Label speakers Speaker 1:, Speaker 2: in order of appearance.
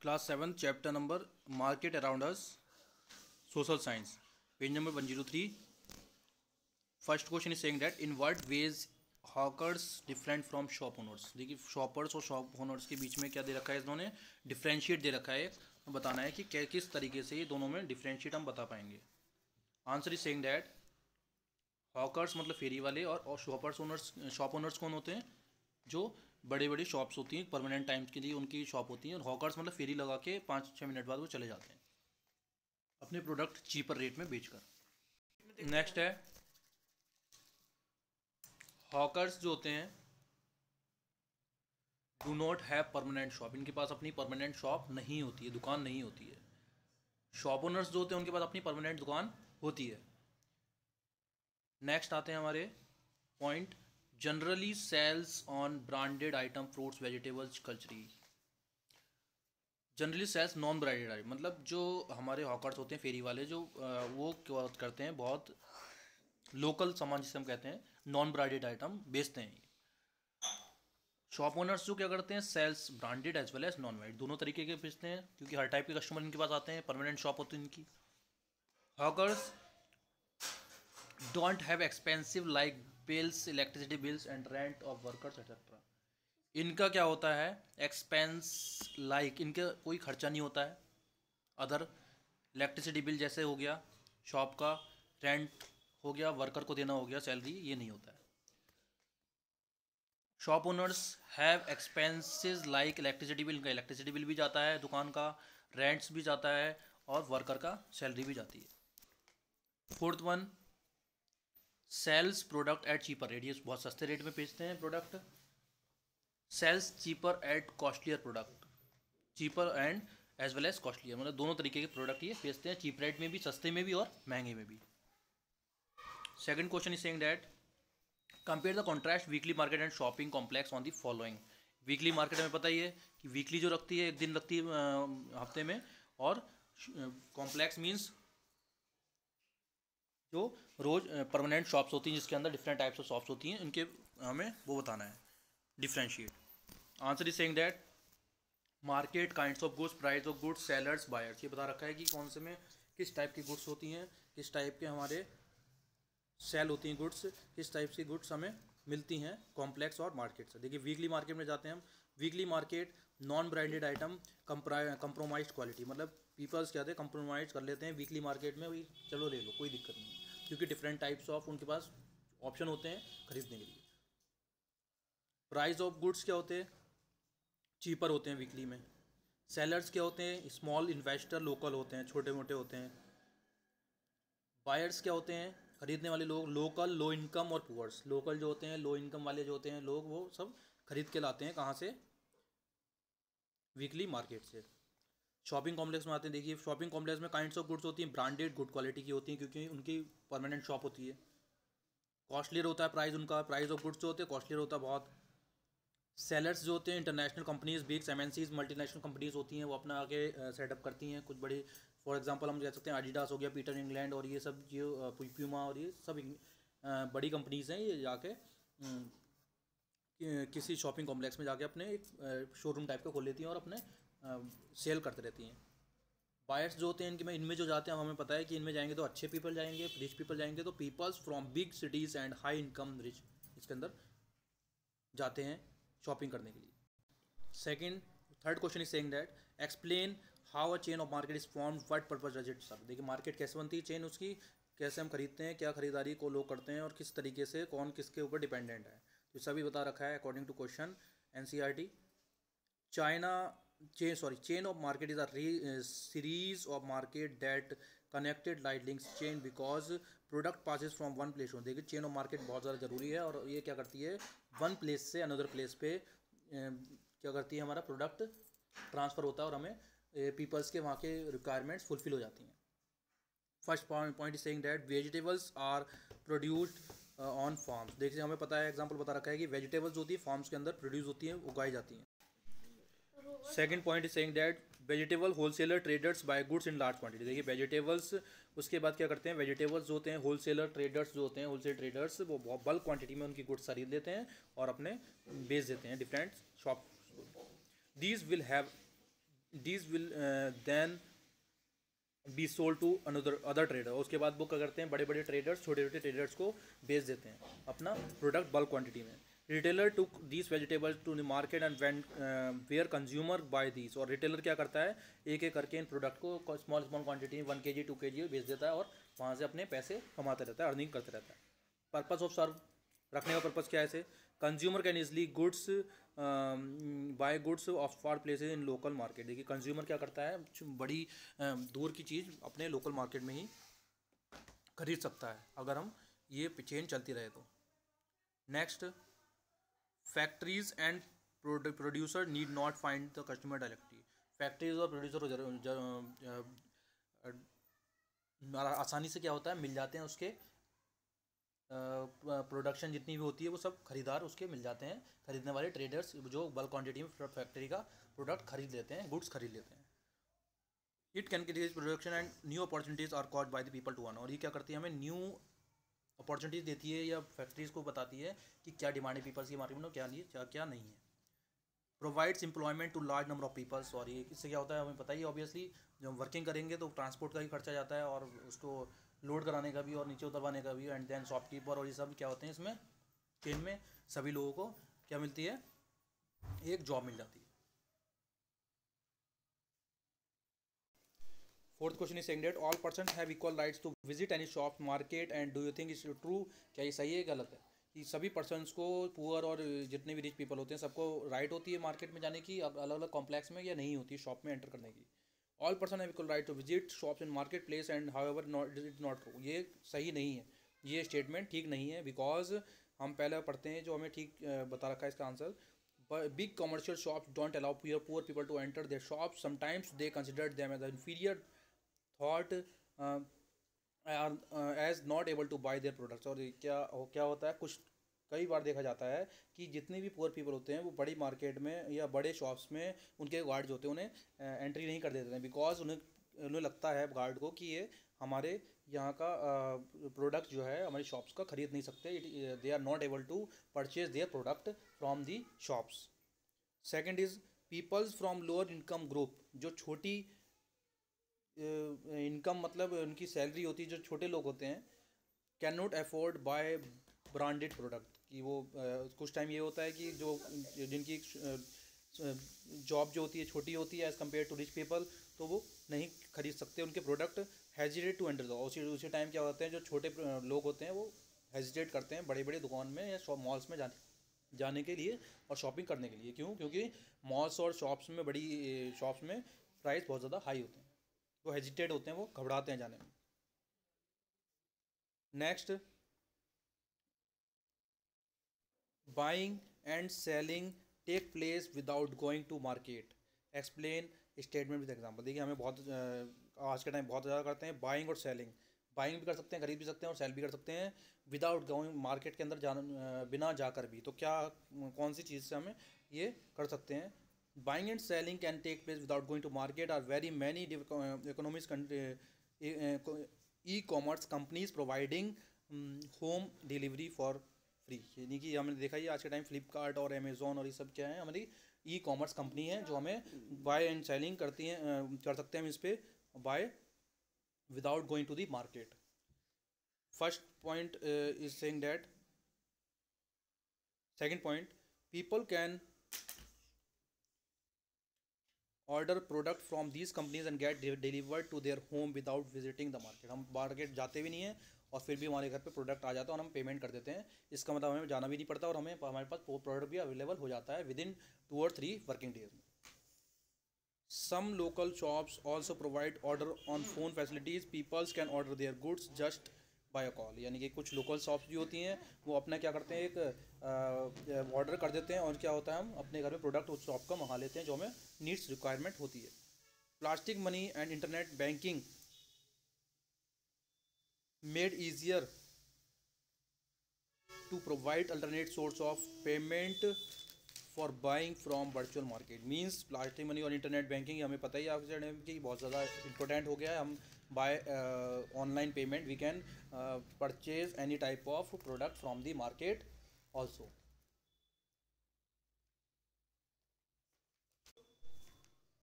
Speaker 1: Class 7, chapter number Market Around Us, Social Science, page number 103. First question is saying that in what ways hawkers different from shop owners. देखिए shoppers और shop owners के बीच में क्या दे रखा है इन्होंने, differentiate दे रखा है। बताना है कि किस तरीके से ये दोनों में डिफ्रेंशिएट हम बता पाएंगे। Answer is saying that hawkers मतलब फेरी वाले और शॉपर्स ओनर्स, शॉप ओनर्स कौन होते हैं, जो बड़े बड़ी शॉप्स होती हैं, परमानेंट टाइम के लिए उनकी शॉप होती हैं। और हॉकर्स मतलब फेरी लगा के 5-6 मिनट बाद वो चले जाते हैं अपने प्रोडक्ट चीपर रेट में बेचकर। नेक्स्ट है हॉकर्स जो होते हैं do not have permanent shop, इनके पास अपनी परमानेंट शॉप नहीं होती है, दुकान नहीं होती है। शॉप ओनर्स जो होते हैं उनके पास अपनी परमानेंट दुकान होती है। नेक्स्ट आते हैं हमारे point, generally sells on branded item fruits vegetables कल्चरी। Generally sells non branded item मतलब जो हमारे हॉकर्स होते हैं फेरी वाले, जो वो क्या करते हैं, बहुत लोकल सामान जिसे हम कहते हैं नॉन ब्रांडेड आइटम बेचते हैं। शॉप ओनर्स जो क्या करते हैं, sells branded as well as non branded, दोनों तरीके के बेचते हैं क्योंकि हर टाइप के कस्टमर इनके पास आते हैं, परमानेंट शॉप होती है इनकी। Hawkers don't have expensive like bills, electricity bills and rent of workers etcetera. इनका क्या होता है, एक्सपेंस लाइक, इनका कोई खर्चा नहीं होता है। अदर इलेक्ट्रिसिटी बिल जैसे हो गया, शॉप का रेंट हो गया, वर्कर को देना हो गया सैलरी, ये नहीं होता है। Shop owners have expenses like electricity bill, इनका इलेक्ट्रिसिटी बिल भी जाता है दुकान का, रेंट्स भी जाता है और वर्कर का सैलरी भी जाती है। Fourth one, sells product at cheaper rate, ये बहुत सस्ते रेट में बेचते हैं product. Sells cheaper at costlier product, cheaper and as well as costlier, मतलब दोनों तरीके के प्रोडक्ट ये बेचते हैं, चीप रेट में भी, सस्ते में भी और महंगे में भी। Second question is saying that compare the contrast weekly market and shopping complex on the following. Weekly market हमें पता ही है कि वीकली जो रखती है, एक दिन रखती है हफ्ते में, और कॉम्प्लेक्स मीन्स जो रोज परमानेंट शॉप्स होती हैं जिसके अंदर डिफरेंट टाइप्स ऑफ शॉप्स होती हैं, इनके हमें वो बताना है, differentiate. Answer is saying that market, kinds of goods, price of goods, sellers, buyers, ये बता रखा है कि कौन से में किस टाइप की गुड्स होती हैं, किस टाइप के हमारे सेल होती हैं गुड्स, किस टाइप की गुड्स हमें मिलती हैं कॉम्प्लेक्स और मार्केट से। देखिए वीकली मार्केट में जाते हैं हम। Weekly market non branded item, compromised quality, मतलब पीपल्स क्या थे, कंप्रोमाइज कर लेते हैं वीकली मार्केट में, भाई चलो ले लो कोई दिक्कत नहीं, क्योंकि डिफरेंट टाइप्स ऑफ उनके पास ऑप्शन होते हैं खरीदने के लिए। प्राइस ऑफ गुड्स क्या होते हैं, चीपर होते हैं वीकली में। सेलर्स क्या होते हैं, स्मॉल इन्वेस्टर, लोकल होते हैं, छोटे मोटे होते हैं। बायर्स क्या होते हैं, खरीदने वाले लोग, लोकल, लो इनकम और पुअर्स। लोकल जो होते हैं, लो इनकम वाले जो होते हैं लोग, वो सब खरीद के लाते हैं कहाँ से, वीकली मार्केट से। शॉपिंग कॉम्प्लेक्स में आते हैं। देखिए शॉपिंग कॉम्प्लेक्स में काइंड्स ऑफ गुड्स होती हैं, ब्रांडेड गुड क्वालिटी की होती हैं क्योंकि उनकी परमानेंट शॉप होती है। कॉस्टलियर होता है प्राइस उनका, प्राइस ऑफ गुड्स जो होते हैं कॉस्टलियर होता है बहुत। सेलर्स जो होते हैं international companies, big MNCs, multinational companies होती हैं, वो अपना आगे सेटअप करती हैं कुछ बड़ी। फॉर एग्जांपल हम कह सकते हैं एडिडास हो गया, पीटर इंग्लैंड, और ये सब जो प्यूमा और ये सब बड़ी कंपनीज हैं, ये जाके किसी शॉपिंग कॉम्प्लेक्स में जाके अपने एक शोरूम टाइप का खोल लेती हैं और अपने सेल करते रहती हैं। बायर्स जो होते हैं इनके में, इनमें जो जाते हैं हमें पता है कि इनमें जाएंगे तो अच्छे पीपल जाएंगे, रिच पीपल जाएंगे, तो peoples from big cities and high income rich इसके अंदर जाते हैं शॉपिंग करने के लिए। Second, third question is saying that explain how a chain of market is formed, what purpose does it serve. देखिए मार्केट कैसे बनती है, चेन उसकी, कैसे हम खरीदते हैं, क्या खरीदारी को लोग करते हैं और किस तरीके से कौन किसके ऊपर डिपेंडेंट है, तो सभी बता रखा है according to question NCERT. Chain of market is a series of market that connected light links chain because product passes from one place. देखिए चेन ऑफ मार्केट बहुत ज़्यादा ज़रूरी है और ये क्या करती है, वन प्लेस से अनदर प्लेस पे क्या करती है, हमारा प्रोडक्ट ट्रांसफ़र होता है और हमें पीपल्स के वहाँ के रिक्वायरमेंट्स फुलफिल हो जाती हैं। First point is saying that vegetables are produced on farms. देखिए हमें पता है, एग्जांपल बता रखा है कि वेजिटेबल्स होती है फार्म्स के अंदर प्रोड्यूस होती हैं, उगाई जाती हैं। Second point is saying that vegetable wholesaler traders buy goods in large quantity. देखिए वेजिटेबल्स, उसके बाद क्या करते हैं, वेजिटेबल्स जो होते हैं, होलसेलर ट्रेडर्स जो होते हैं, होलसेल ट्रेडर्स, वो बल्क क्वांटिटी में उनकी गुड्स खरीद लेते हैं और अपने बेच देते हैं different shop. These will have these will then be sold to other trader. उसके बाद वो क्या करते हैं, बड़े बड़े ट्रेडर्स छोटे छोटे ट्रेडर्स को बेच देते हैं अपना प्रोडक्ट बल्क क्वांटिटी में। Retailer took these vegetables to the market and when where consumer buy these. और रिटेलर क्या करता है, एक एक करके इन प्रोडक्ट को small small quantity 1 kg 2 kg बेच देता है और वहाँ से अपने पैसे कमाते रहता है, अर्निंग करते रहता है। पर्पस ऑफ सर्व, रखने का पर्पस क्या है इसे, consumer can easily goods by goods of for places in local market. देखिए कंज्यूमर क्या करता है, बड़ी दूर की चीज़ अपने लोकल मार्केट में ही खरीद सकता है अगर हम ये चेन चलती रहे तो। Next, factories and producer need not find the customer directly. Factories और प्रोड्यूसर आसानी से क्या होता है, मिल जाते हैं उसके प्रोडक्शन जितनी भी होती है वो सब खरीदार उसके मिल जाते हैं, खरीदने वाले ट्रेडर्स जो बल्क क्वांटिटी में फैक्ट्री का प्रोडक्ट खरीद लेते हैं, गुड्स खरीद लेते हैं। It can create production and new opportunities are caused by the people to earn. और ये क्या करती है, हमें न्यू अपॉर्चुनिटीज़ देती है या फैक्ट्रीज़ को बताती है कि क्या डिमांड है पीपल्स की मार्केट में, क्या नहीं है, क्या नहीं है। Provides employment to large number of peoples. और ये इससे क्या होता है हमें पता ही है, ऑब्वियसली जब हम वर्किंग करेंगे तो ट्रांसपोर्ट का भी खर्चा जाता है और उसको लोड कराने का भी और नीचे उतरवाने का भी, एंड देन शॉपकीपर और ये सब क्या होते हैं इसमें चेन में सभी लोगों को क्या मिलती है, एक जॉब मिल जाती है। Fourth question is saying that all person have equal rights to visit any shop market and do you think it's true. क्या ये सही है गलत है कि सभी पर्सनस को, पुअर और जितने भी रिच पीपल होते हैं सबको राइट होती है मार्केट में जाने की अलग अलग कॉम्प्लेक्स में, या नहीं होती है शॉप में एंटर करने की। All person have equal right to visit shops in market place and however not it not true. ये सही नहीं है, ये स्टेटमेंट ठीक नहीं है, बिकॉज हम पहले पढ़ते हैं जो हमें ठीक बता रखा है इसका answer. Big commercial shops don't allow poor people to enter their shop, sometimes they consider them as inferior thought as not able to buy their products. और क्या होता है, कुछ कई बार देखा जाता है कि जितने भी पुअर पीपल होते हैं वो बड़ी मार्केट में या बड़े शॉप्स में उनके गार्ड जो होते हैं उन्हें एंट्री नहीं कर देते हैं, बिकॉज उन्हें लगता है गार्ड को कि ये हमारे यहाँ का प्रोडक्ट जो है हमारी शॉप्स का खरीद नहीं सकते, they are not able to purchase their product from the shops. Second is peoples from lower income group, जो छोटी इनकम मतलब उनकी सैलरी होती है, जो छोटे लोग होते हैं, can not afford buy branded product. कि वो कुछ टाइम ये होता है कि जो जिनकी जॉब जो होती है छोटी होती है as compare to rich people, तो वो नहीं खरीद सकते उनके प्रोडक्ट, हेजिटेट टू एंटर। उसी टाइम क्या होते हैं, जो छोटे लोग होते हैं वो हेजिटेट करते हैं बड़ी बड़ी दुकान में या शॉप मॉल्स में जाने के लिए और शॉपिंग करने के लिए। क्यों? क्योंकि मॉल्स और शॉप्स में, बड़ी शॉप्स में प्राइस बहुत ज़्यादा हाई होते हैं, वो हेजिटेट होते हैं, वो घबराते हैं जाने में। Next, buying and selling take place without going to market, explain statement with example. देखिए हमें बहुत आज के टाइम बहुत ज़्यादा करते हैं बाइंग और सेलिंग। बाइंग भी कर सकते हैं, खरीद भी सकते हैं, और सेल भी कर सकते हैं विदाउट गोइंग मार्केट के अंदर बिना जाकर भी। तो क्या कौन सी चीज़ से हमें ये कर सकते हैं? Buying and selling can take place without going to market. Are very many economies e-commerce companies providing home delivery for free. यानी कि हमने देखा ही आज के टाइम फ्लिपकार्ट और अमेजोन और ये सब क्या है, हमारी ई कॉमर्स कंपनी है जो हमें बाय एंड सेलिंग करती हैं, कर सकते हैं हम इस पर buy without going to the market. First point is saying that, second point, people can order product from these companies and get delivered to their home without visiting the market. हम market जाते भी नहीं हैं और फिर भी हमारे घर पे प्रोडक्ट आ जाता है और हम पेमेंट कर देते हैं। इसका मतलब हमें जाना भी नहीं पड़ता और हमारे पास प्रोडक्ट भी अवेलेबल हो जाता है विद इन 2 और 3 वर्किंग डेज में। Some local shops also provide order on phone facilities, peoples can order their goods just by a call. यानी कि कुछ लोकल शॉप्स भी होती हैं वो अपना क्या करते हैं, एक ऑर्डर कर देते हैं और क्या होता है हम अपने घर में प्रोडक्ट उस शॉप का मंगा लेते हैं जो हमें नीड्स रिक्वायरमेंट होती है। Plastic money and internet banking made easier to provide alternate source of payment for buying from virtual market। Means plastic money और इंटरनेट बैंकिंग हमें पता ही है आपके कि बहुत ज़्यादा इंपॉर्टेंट हो गया है। हम by online payment we can purchase any type of product from the market also.